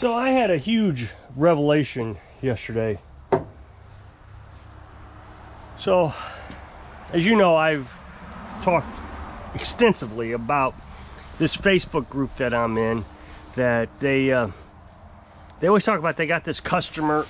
So I had a huge revelation yesterday. So, as you know, I've talked extensively about this Facebook group that I'm in, that they always talk about they got this customer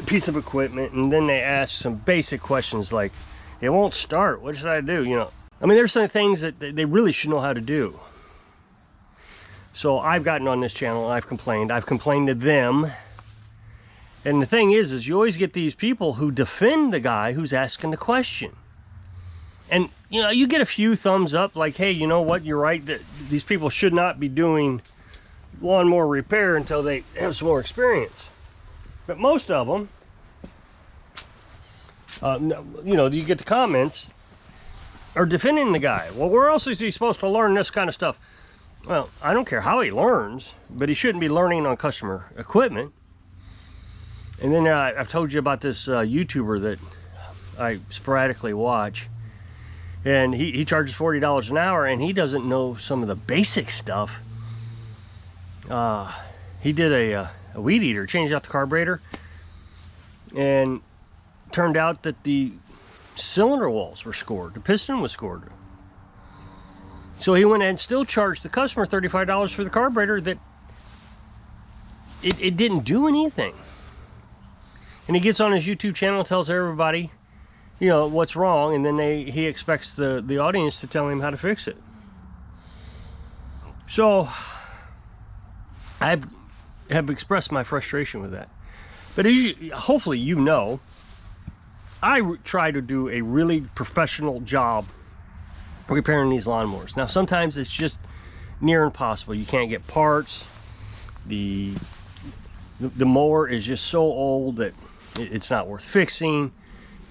piece of equipment, and then they ask some basic questions like, it won't start, what should I do? You know, I mean, there's some things that they really should know how to do. So I've gotten on this channel and I've complained to them. And the thing is you always get these people who defend the guy who's asking the question. And, you know, you get a few thumbs up like, hey, you know what, you're right, that these people should not be doing lawnmower repair until they have some more experience. But most of them, you know, you get the comments, are defending the guy. Well, where else is he supposed to learn this kind of stuff? Well, I don't care how he learns, but he shouldn't be learning on customer equipment. And then I've told you about this YouTuber that I sporadically watch. And he charges $40 an hour, and he doesn't know some of the basic stuff. He did a weed eater, changed out the carburetor, and turned out that the cylinder walls were scored. The piston was scored. So he went ahead and still charged the customer $35 for the carburetor that it didn't do anything. And he gets on his YouTube channel and tells everybody, you know, what's wrong, and then he expects the audience to tell him how to fix it. So I have expressed my frustration with that. But as hopefully you know, I try to do a really professional job repairing these lawnmowers. Now sometimes it's just near impossible. You can't get parts. The mower is just so old that it's not worth fixing.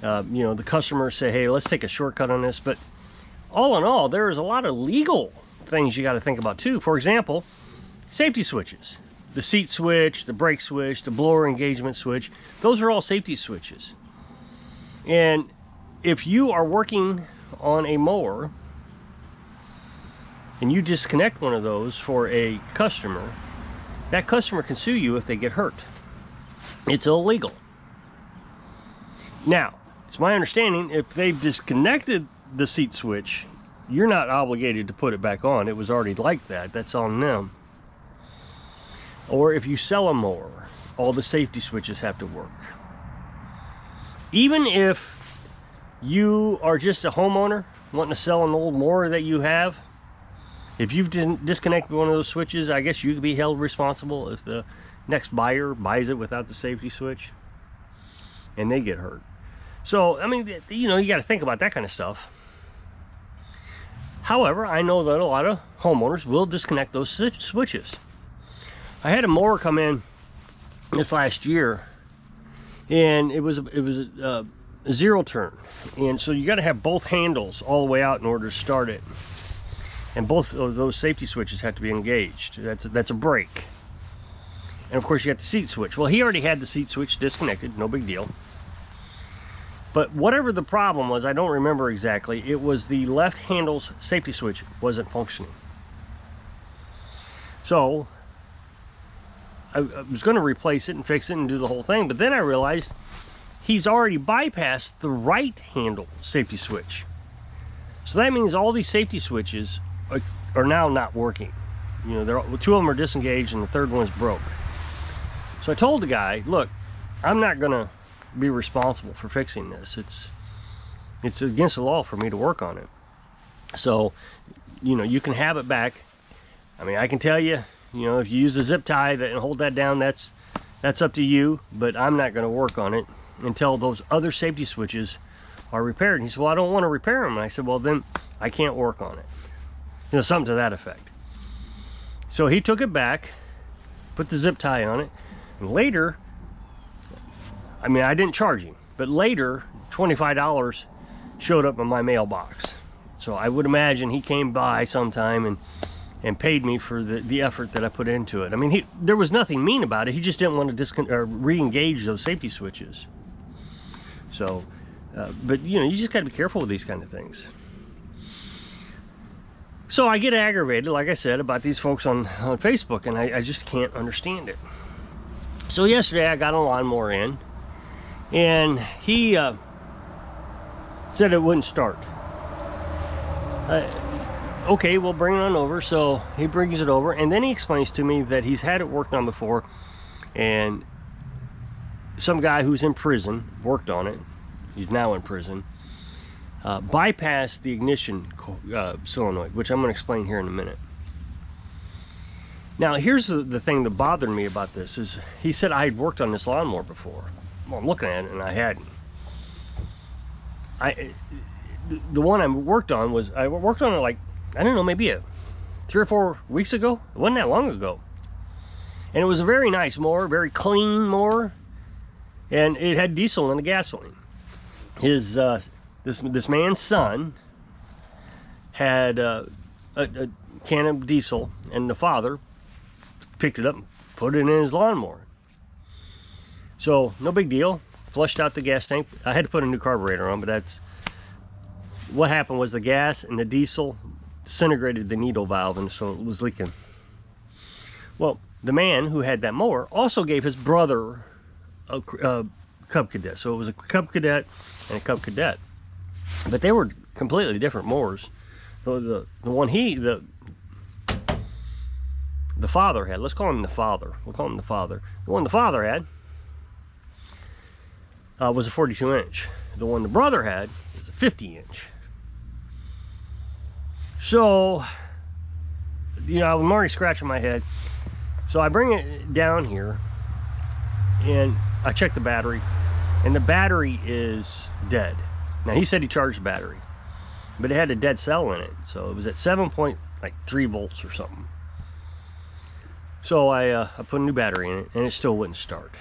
You know, the customers say, hey, let's take a shortcut on this. But all in all, there is a lot of legal things you got to think about too. For example, safety switches. The seat switch, the brake switch, the blower engagement switch, those are all safety switches. And if you are working on a mower and you disconnect one of those for a customer, that customer can sue you if they get hurt. It's illegal. Now, it's my understanding if they've disconnected the seat switch, you're not obligated to put it back on. It was already like that. That's on them. Or if you sell a mower, all the safety switches have to work. Even if you are just a homeowner wanting to sell an old mower that you have, if you've disconnected one of those switches, I guess you could be held responsible if the next buyer buys it without the safety switch and they get hurt. So, I mean, you know, you got to think about that kind of stuff. However, I know that a lot of homeowners will disconnect those switches. I had a mower come in this last year, and it was a zero turn, and so you got to have both handles all the way out in order to start it, and both of those safety switches have to be engaged. That's a brake, and of course you got the seat switch. Well, he already had the seat switch disconnected, no big deal. But whatever the problem was, I don't remember exactly. It was the left handle's safety switch wasn't functioning. So I was going to replace it and fix it and do the whole thing, but then I realized he's already bypassed the right handle safety switch. So that means all these safety switches are now not working. You know, two of them are disengaged and the third one's broke. So I told the guy, look, I'm not going to be responsible for fixing this. It's against the law for me to work on it. So, you know, you can have it back. I mean, I can tell you, you know, if you use the zip tie and hold that down, that's up to you, but I'm not going to work on it until those other safety switches are repaired. And he said, well, I don't want to repair them. And I said, well, then I can't work on it. You know, something to that effect. So he took it back, put the zip tie on it, and later, I mean, I didn't charge him, but later, $25 showed up in my mailbox. So I would imagine he came by sometime and paid me for the effort that I put into it. I mean, there was nothing mean about it. He just didn't want to re-engage those safety switches. So, but you know, you just got to be careful with these kind of things. So I get aggravated, like I said, about these folks on Facebook, and I just can't understand it. So yesterday I got a lawnmower in, and he said it wouldn't start. Okay, we'll bring it on over. So he brings it over, and then he explains to me that he's had it worked on before, and some guy who's in prison worked on it. He's now in prison. Bypassed the ignition solenoid, which I'm going to explain here in a minute. Now, here's the thing that bothered me about this is he said I had worked on this lawnmower before. Well, I'm looking at it, and I hadn't. The one I worked on was, I worked on it like, I don't know, maybe 3 or 4 weeks ago. It wasn't that long ago. And it was a very nice mower, very clean mower, and it had diesel and a gasoline. His this man's son had a can of diesel, and the father picked it up and put it in his lawnmower. So no big deal. Flushed out the gas tank. I had to put a new carburetor on, but that's what happened. Was the gas and the diesel disintegrated the needle valve, and so it was leaking. Well, the man who had that mower also gave his brother a Cub Cadet. So it was a Cub Cadet and a Cub Cadet, but they were completely different mowers. The one the father had, let's call him the father. We'll call him the father. The one the father had was a 42 inch. The one the brother had was a 50 inch. So, you know, I'm already scratching my head. So I bring it down here and I check the battery, and the battery is dead. Now, he said he charged the battery, but it had a dead cell in it. So it was at 7.3 volts or something. So I put a new battery in it, and it still wouldn't start.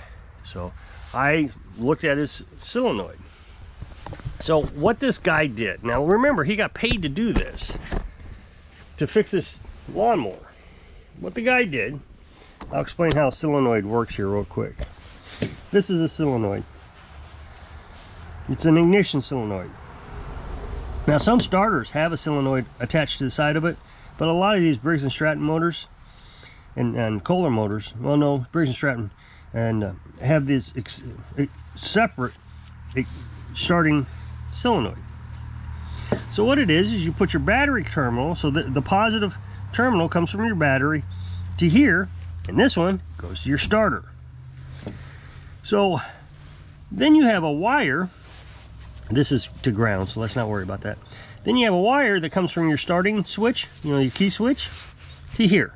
So I looked at his solenoid. So what this guy did, now remember, he got paid to do this, to fix this lawnmower. What the guy did, I'll explain how a solenoid works here real quick. This is a solenoid. It's an ignition solenoid. Now, some starters have a solenoid attached to the side of it, but a lot of these Briggs & Stratton motors and Kohler motors, well, no, Briggs & Stratton, and have this separate starting solenoid. So what it is you put your battery terminal, so the positive terminal comes from your battery to here, and this one goes to your starter. So then you have a wire. This is to ground, so let's not worry about that. Then you have a wire that comes from your starting switch, you know, your key switch, to here.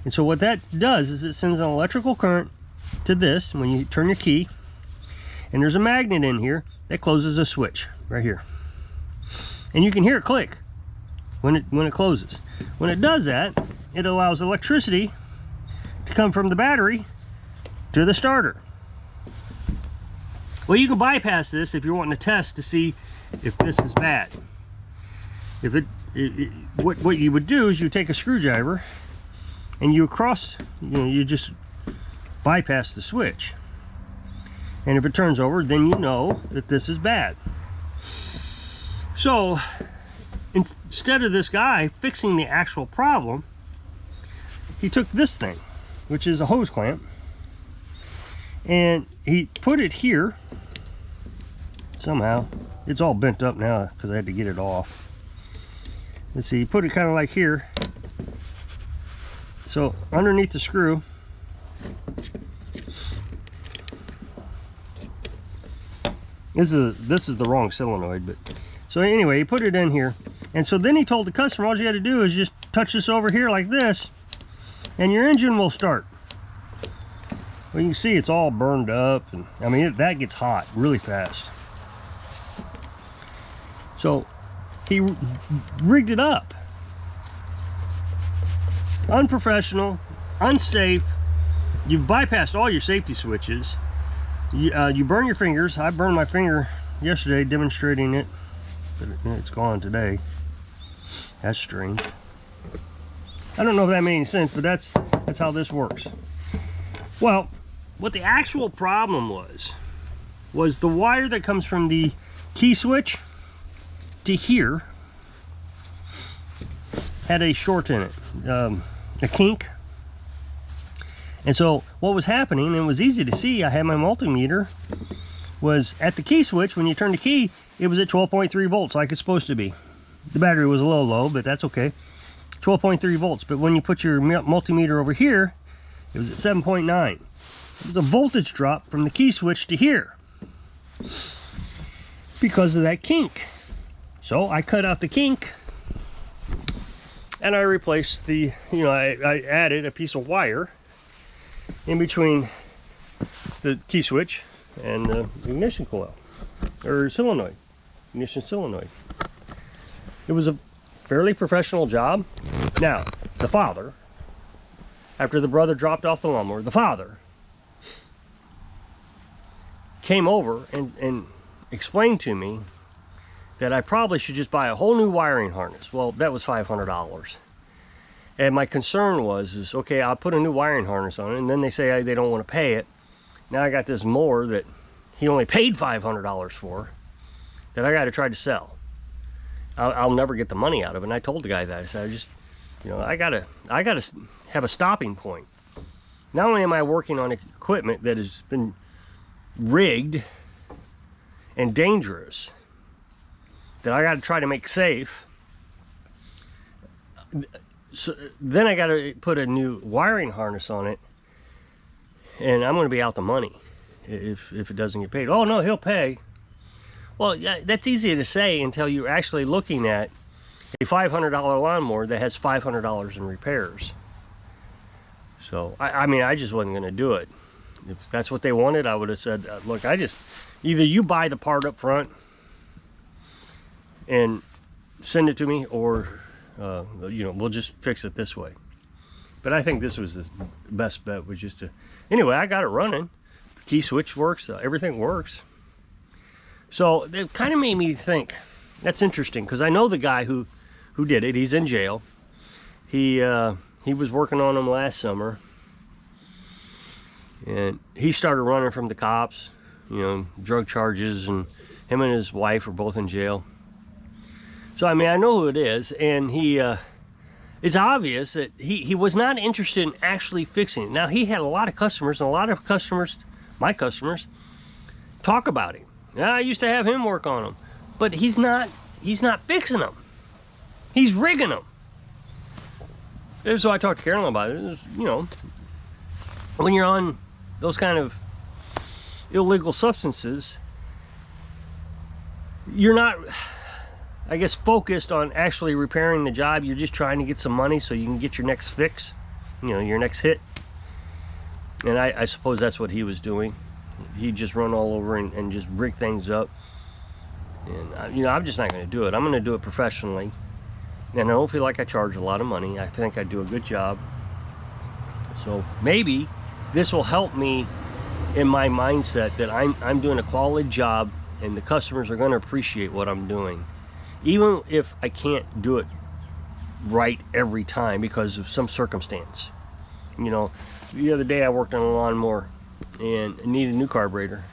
And so what that does is it sends an electrical current to this when you turn your key, and there's a magnet in here that closes a switch right here. And you can hear it click when it closes. When it does that, it allows electricity to come from the battery to the starter. Well, you can bypass this if you're wanting to test to see if this is bad. If what you would do is you take a screwdriver and you you just bypass the switch. And if it turns over, then you know that this is bad. So instead of this guy fixing the actual problem, he took this thing, which is a hose clamp, and he put it here. Somehow it's all bent up now because I had to get it off. Let's see, he put it kind of like here. So underneath the screw, this is the wrong solenoid, but so anyway, he put it in here, and so then he told the customer all you got to do is just touch this over here like this, and your engine will start. Well, you can see it's all burned up, and I mean that gets hot really fast. So he rigged it up. Unprofessional, unsafe. You've bypassed all your safety switches. You burn your fingers. I burned my finger yesterday demonstrating it, but it's gone today. That's strange. I don't know if that made any sense, but that's how this works. Well, what the actual problem was the wire that comes from the key switch to here had a short in it, a kink. And so what was happening, and it was easy to see, I had my multimeter, was at the key switch. When you turn the key, it was at 12.3 volts like it's supposed to be. The battery was a little low, but that's okay. 12.3 volts. But when you put your multimeter over here, it was at 7.9. It was a voltage drop from the key switch to here because of that kink. So I cut out the kink and I replaced the, I added a piece of wire in between the key switch and the ignition coil, or solenoid, ignition solenoid. It was a fairly professional job. Now, the father, after the brother dropped off the lawnmower, the father came over and explained to me that I probably should just buy a whole new wiring harness. Well, that was $500. And my concern was, okay, I'll put a new wiring harness on it, and then they say they don't want to pay it. Now I got this mower that he only paid $500 for, that I got to try to sell. I'll never get the money out of it. And I told the guy that. I said, I gotta have a stopping point. Not only am I working on equipment that has been rigged and dangerous, that I got to try to make safe. So then I got to put a new wiring harness on it, and I'm going to be out the money if it doesn't get paid. Oh no, he'll pay. Well, yeah, that's easy to say until you're actually looking at a $500 lawnmower that has $500 in repairs. So I mean, I just wasn't going to do it. If that's what they wanted, I would have said, look, either you buy the part up front and send it to me, or we'll just fix it this way. But I think this was the best bet, was just to, anyway, I got it running. The key switch works, everything works. So it kind of made me think, that's interesting, because I know the guy who did it. He's in jail. He was working on them last summer, and he started running from the cops, drug charges, and him and his wife were both in jail. So, I mean, I know who it is, and it's obvious that he was not interested in actually fixing it. Now, he had a lot of customers, and a lot of customers, my customers, talk about him. Yeah, I used to have him work on them. But he's not fixing them. He's rigging them. And so I talked to Carolyn about it. It was, when you're on those kind of illegal substances, you're not, I guess, focused on actually repairing the job. You're just trying to get some money so you can get your next fix, your next hit. And I suppose that's what he was doing. He'd just run all over and just rig things up. And, I'm just not going to do it. I'm going to do it professionally. And I don't feel like I charge a lot of money. I think I do a good job. So maybe this will help me in my mindset that I'm doing a quality job, and the customers are going to appreciate what I'm doing. Even if I can't do it right every time because of some circumstance. The other day I worked on a lawnmower and needed a new carburetor,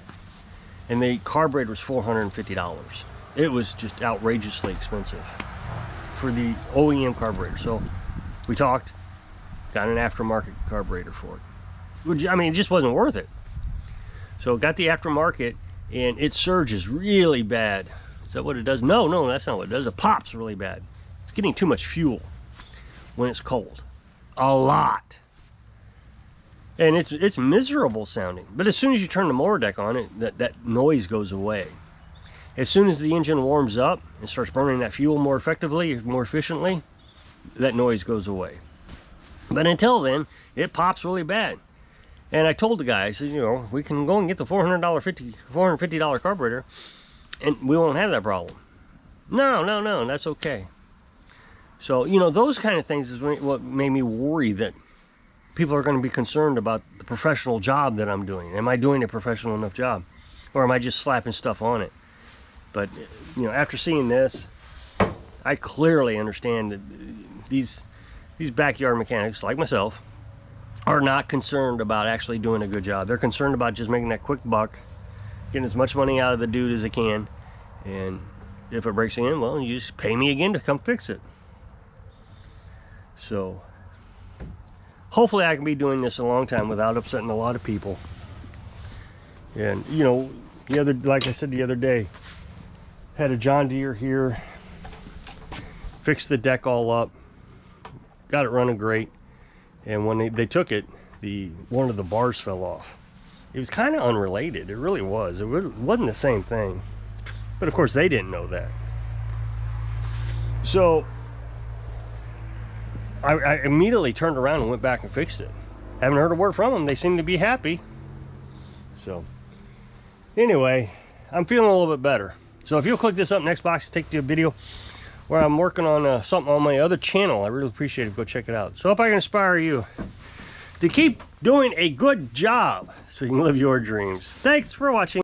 and the carburetor was $450. It was just outrageously expensive for the OEM carburetor. So we talked, got an aftermarket carburetor for it, which, I mean, it just wasn't worth it. So got the aftermarket, and it surges really bad. Is that what it does? No, that's not what it does. It pops really bad. It's getting too much fuel when it's cold. A lot. And it's miserable sounding. But as soon as you turn the mower deck on, that noise goes away. As soon as the engine warms up and starts burning that fuel more effectively, more efficiently, that noise goes away. But until then, it pops really bad. And I told the guy, I said, we can go and get the $450 carburetor, and we won't have that problem. No, that's okay. So, those kind of things is what made me worry that people are going to be concerned about the professional job that I'm doing. Am I doing a professional enough job? Or am I just slapping stuff on it? But, after seeing this, I clearly understand that these backyard mechanics, like myself, are not concerned about actually doing a good job. They're concerned about just making that quick buck, getting as much money out of the dude as they can, and if it breaks in, well, you just pay me again to come fix it. So hopefully I can be doing this a long time without upsetting a lot of people. And you know, like I said the other day, had a John Deere here, fixed the deck all up, got it running great, and when they took it, one of the bars fell off. It was kind of unrelated, it really was. It wasn't the same thing, but of course they didn't know that. So I immediately turned around and went back and fixed it. Haven't heard a word from them. They seem to be happy. So anyway, I'm feeling a little bit better. So if you'll click this up next box to take to a video where I'm working on something on my other channel, I really appreciate it. Go check it out. So I hope I can inspire you to keep doing a good job so you can live your dreams. Thanks for watching.